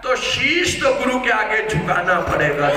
तो शीश तो गुरु के आगे झुकाना पड़ेगा।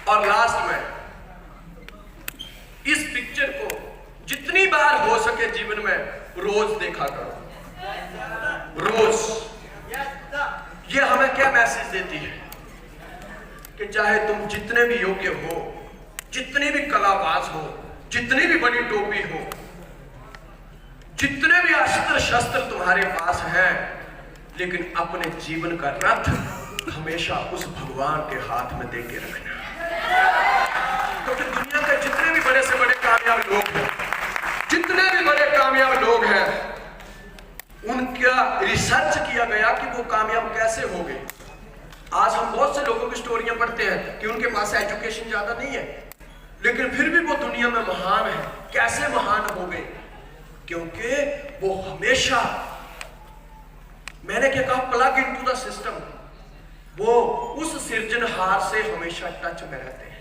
और लास्ट में इस पिक्चर को जितनी बार हो सके जीवन में रोज देखा करो, रोज। ये हमें क्या मैसेज देती है कि चाहे तुम जितने भी योग्य हो, जितनी भी कलाबाज हो, जितनी भी बड़ी टोपी हो, जितने भी अस्त्र शस्त्र तुम्हारे पास हैं, लेकिन अपने जीवन का रथ हमेशा उस भगवान के हाथ में दे के रखना। क्योंकि दुनिया के जितने भी बड़े से बड़े कामयाब लोग हैं, जितने भी बड़े कामयाब लोग हैं, उनका रिसर्च किया गया कि वो कामयाब कैसे हो गए। आज हम बहुत से लोगों की स्टोरियां पढ़ते हैं कि उनके पास एजुकेशन ज्यादा नहीं है, लेकिन फिर भी वो दुनिया में महान है। कैसे महान हो गए? क्योंकि वो हमेशा, मैंने क्या कहा, प्लग इनटू द सिस्टम, वो उस सृजनहार से हमेशा टच में रहते हैं,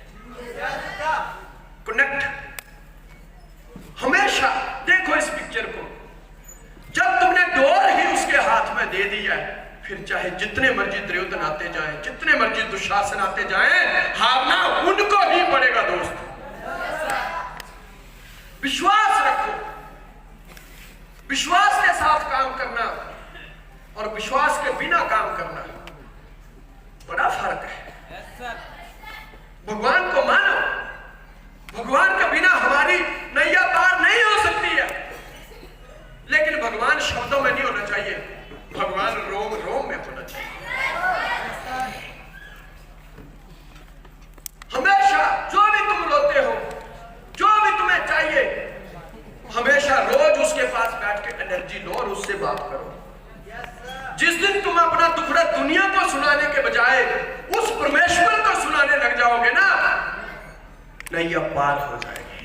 कनेक्ट हमेशा। देखो इस पिक्चर को, जब तुमने डोर ही उसके हाथ में दे दिया है, फिर चाहे जितने मर्जी दुर्योधन आते जाएं, जितने मर्जी दुशासन आते जाएं, हारना उनको ही पड़ेगा दोस्त। विश्वास रखो, विश्वास के साथ काम करना और विश्वास के बिना काम करना बड़ा फर्क है। भगवान को मानो, भगवान के बिना हमारी नैया पार नहीं हो सकती है, लेकिन भगवान शब्दों में नहीं होना चाहिए, भगवान रोम रोम में होना चाहिए। हमेशा जो भी तुम रोते हो, जो भी तुम्हें चाहिए, हमेशा रोज उसके पास बैठ के एनर्जी लो और उससे बात करो। जिस दिन तुम अपना दुखड़ा दुनिया को सुनाने के बजाय उस परमेश्वर को सुनाने लग जाओगे ना, नैया पार हो जाएगी।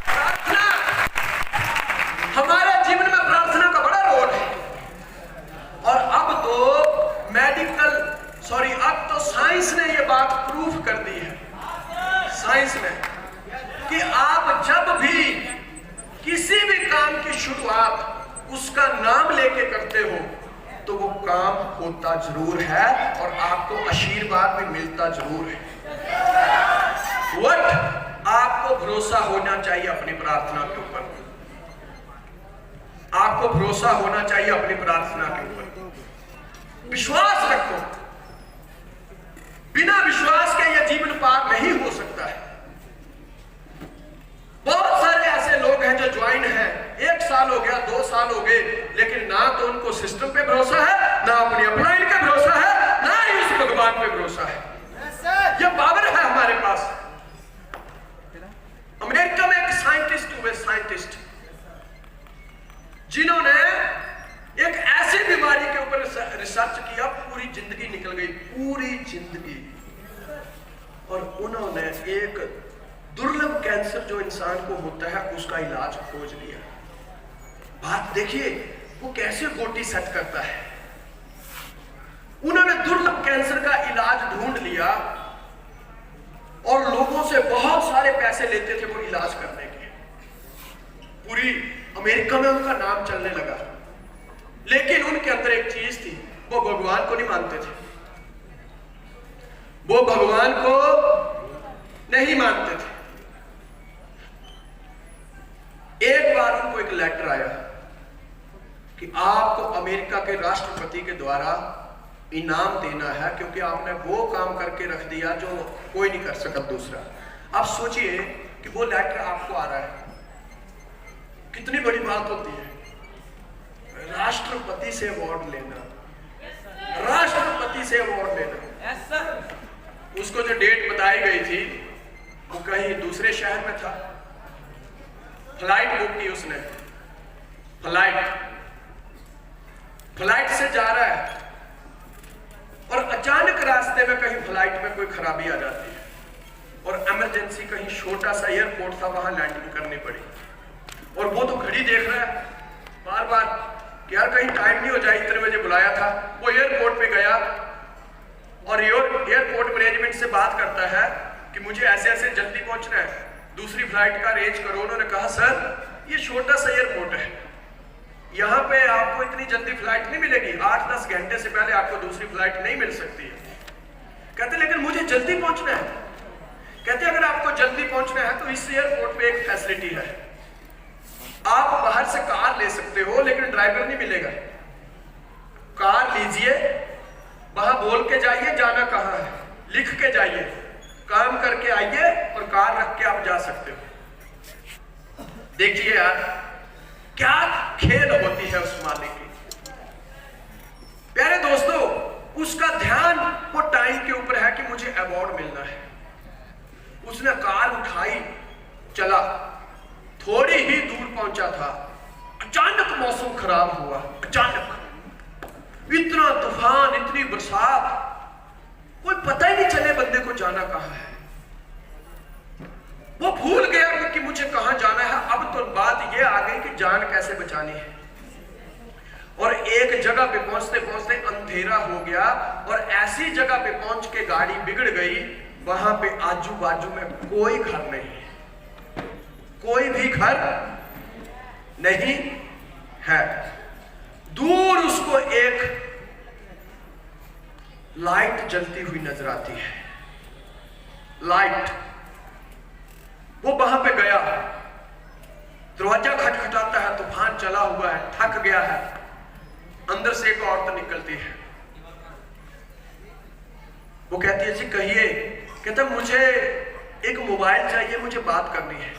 प्रार्थना, हमारे जीवन में प्रार्थना का बड़ा रोल है। और अब तो साइंस ने ये बात प्रूफ कर दी है, साइंस ने, कि आप जब भी किसी भी काम की शुरुआत उसका नाम लेके करते हो तो वो काम होता जरूर है और आपको आशीर्वाद भी मिलता जरूर है। आपको भरोसा होना चाहिए अपनी प्रार्थना के ऊपर, आपको भरोसा होना चाहिए अपनी प्रार्थना के ऊपर। विश्वास रखो, बिना विश्वास के यह जीवन पार नहीं हो सकता है। बहुत सारे ऐसे लोग हैं जो ज्वाइन हैं, 1 साल हो गया, 2 साल हो गए, लेकिन ना तो उनको सिस्टम पे भरोसा है, ना अपनी अपलाइन पे भरोसा है, ना ही उस भगवान पे भरोसा है। ये पावर है हमारे पास। अमेरिका में एक साइंटिस्ट हुए, साइंटिस्ट जिन्होंने एक ऐसी बीमारी के ऊपर रिसर्च किया, पूरी जिंदगी निकल गई, पूरी जिंदगी, और उन्होंने एक दुर्लभ कैंसर जो इंसान को होता है उसका इलाज खोज लिया। बात देखिए वो कैसे गोटी सेट करता है। उन्होंने दुर्लभ कैंसर का इलाज ढूंढ लिया और लोगों से बहुत सारे पैसे लेते थे वो इलाज करने के। पूरी अमेरिका में उनका नाम चलने लगा, लेकिन उनके अंदर एक चीज थी, वो भगवान को नहीं मानते थे, वो भगवान को नहीं मानते थे। एक बार उनको एक लेटर आया कि आपको अमेरिका के राष्ट्रपति के द्वारा इनाम देना है, क्योंकि आपने वो काम करके रख दिया जो कोई नहीं कर सकता दूसरा। आप सोचिए कि वो लेटर आपको आ रहा है, कितनी बड़ी बात होती है। राष्ट्रपति से अवार्ड लेना, राष्ट्रपति से अवार्ड लेना। उसको जो डेट बताई गई थी वो कहीं दूसरे शहर में था। फ्लाइट बुक की उसने, फ्लाइट से जा रहा है और अचानक रास्ते में कहीं फ्लाइट में कोई खराबी आ जाती है और इमरजेंसी कहीं छोटा सा एयरपोर्ट था, वहां लैंडिंग करनी पड़ी। और वो तो घड़ी देख रहा है बार बार कि यार कहीं टाइम नहीं हो जाए, इतने बजे बुलाया था। वो एयरपोर्ट पे गया और एयरपोर्ट मैनेजमेंट से बात करता है कि मुझे ऐसे ऐसे जल्दी पहुंचना है, दूसरी फ्लाइट का अरेंज करो। उन्होंने कहा सर ये छोटा सा एयरपोर्ट है, यहाँ पे आपको इतनी जल्दी फ्लाइट नहीं मिलेगी, 8-10 घंटे से पहले आपको दूसरी फ्लाइट नहीं मिल सकती है। कहते लेकिन मुझे जल्दी पहुंचना है। कहते अगर आपको जल्दी पहुंचना है तो इस एयरपोर्ट पे एक फैसिलिटी है, आप बाहर से कार ले सकते हो लेकिन ड्राइवर नहीं मिलेगा। कार लीजिए, वहां बोल के जाइए जाना कहाँ है, लिख के जाइए, काम करके आइए और कार रख के आप जा सकते हो। देखिए यार क्या खेल होती है उस मालिक की। प्यारे दोस्तों, उसका ध्यान वो टाइम के ऊपर है कि मुझे अवार्ड मिलना है। उसने कार उठाई, चला, थोड़ी ही दूर पहुंचा था, अचानक मौसम खराब हुआ। अचानक इतना तूफान, इतनी बरसात, कोई पता ही नहीं चले बंदे को जाना कहां है। वो भूल गया कि मुझे कहां जाना है। अब तो बात ये आ गई कि जान कैसे बचानी है। और एक जगह पे पहुंचते पहुंचते अंधेरा हो गया और ऐसी जगह पे पहुंच के गाड़ी बिगड़ गई, वहां पे आजू बाजू में कोई घर नहीं, कोई भी घर नहीं है। दूर उसको एक लाइट जलती हुई नजर आती है। लाइट, वो वहां पे गया, दरवाजा खटखटाता है, तूफान चला हुआ है, थक गया है। अंदर से एक औरत निकलती है, वो कहती है जी कहिए। कहता मुझे एक मोबाइल चाहिए, मुझे बात करनी है।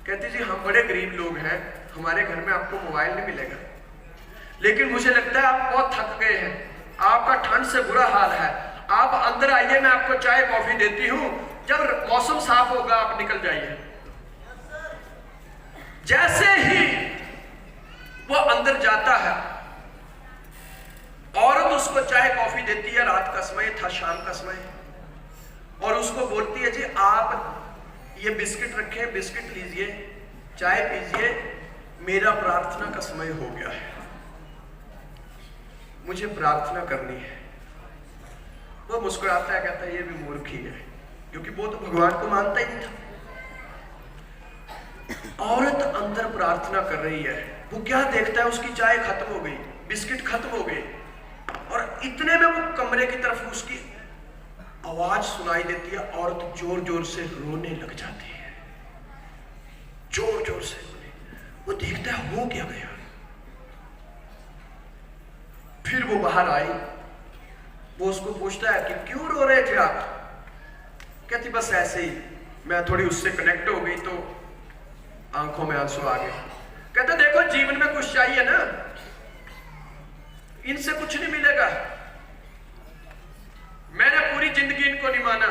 कहती जी हम बड़े गरीब लोग हैं, हमारे घर में आपको मोबाइल नहीं मिलेगा, लेकिन मुझे लगता है आप बहुत थक गए हैं, आपका ठंड से बुरा हाल है, आप अंदर आइए, मैं आपको चाय कॉफी देती हूं, जब मौसम साफ होगा आप निकल जाइए। जैसे ही वो अंदर जाता है, औरत उसको चाय कॉफी देती है। रात का समय था, शाम का समय, और उसको बोलती है जी आप ये बिस्किट रखे, बिस्किट लीजिए, चाय पीजिए, मेरा प्रार्थना का समय हो गया है, मुझे प्रार्थना करनी है। वो मुस्कुराता है, कहता है ये भी मूर्ख ही है, क्योंकि वो तो भगवान को मानता ही नहीं था। औरत अंदर प्रार्थना कर रही है, वो क्या देखता है, उसकी चाय खत्म हो गई, बिस्किट खत्म हो गए, और इतने में वो कमरे की तरफ उसकी आवाज सुनाई देती है। औरत जोर जोर से रोने लग जाती है, जोर जोर से रोने। वो देखता है हो क्या गया। फिर वो बाहर आई, वो उसको पूछता है कि क्यों रो रहे थे आप। कहती बस ऐसे ही, मैं थोड़ी उससे कनेक्ट हो गई तो आंखों में आंसू आ गए। कहता देखो जीवन में कुछ चाहिए ना, इनसे कुछ नहीं मिलेगा, मैंने पूरी जिंदगी इनको नहीं माना,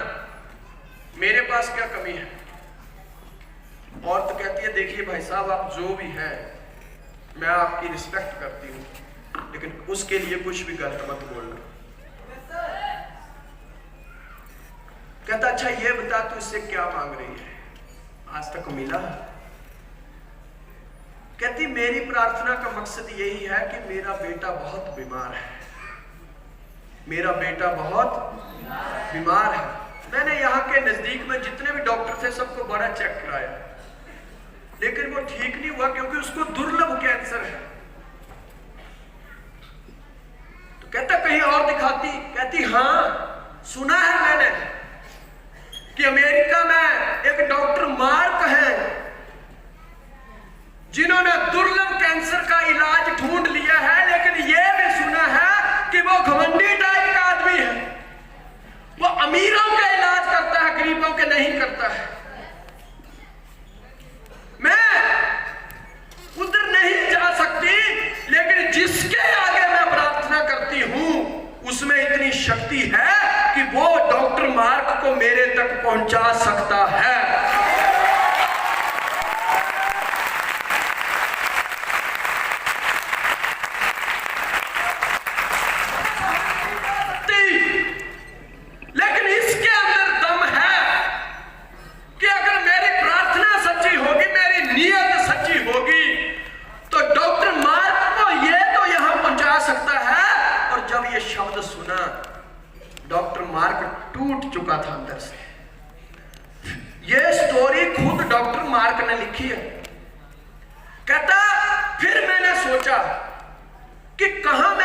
मेरे पास क्या कमी है। और तो कहती है देखिए भाई साहब आप जो भी हैं, मैं आपकी रिस्पेक्ट करती हूं, लेकिन उसके लिए कुछ भी गलत मत बोलना। कहता अच्छा ये बता तू इससे क्या मांग रही है, आज तक मिला। कहती मेरी प्रार्थना का मकसद यही है कि मेरा बेटा बहुत बीमार है, मेरा बेटा बहुत बीमार है। मैंने यहाँ के नजदीक में जितने भी डॉक्टर थे सबको बड़ा चेक कराया, लेकिन वो ठीक नहीं हुआ, क्योंकि उसको दुर्लभ कैंसर है। तो कहता कहीं और दिखाती। कहती हाँ सुना है मैंने कि अमेरिका में एक डॉक्टर मार्क हैं, जिन्होंने दुर्लभ कैंसर का इलाज ढूंढ लिया है, लेकिन यह भी सुना है कि वो घमंडी टाइप का आदमी है, वो अमीरों का इलाज करता है, गरीबों के नहीं करता है। मैं उधर नहीं जा सकती, लेकिन जिसके आगे मैं प्रार्थना करती हूं उसमें इतनी शक्ति है कि वो डॉक्टर मार्क को मेरे तक पहुंचा सकता है। लेकिन इसके अंदर दम है कि अगर मेरी प्रार्थना सच्ची होगी, मेरी नीयत सच्ची होगी, तो डॉक्टर मार्क को ये शब्द सुना, डॉक्टर मार्क टूट चुका था अंदर से। ये स्टोरी खुद डॉक्टर मार्क ने लिखी है। कहता फिर मैंने सोचा कि कहां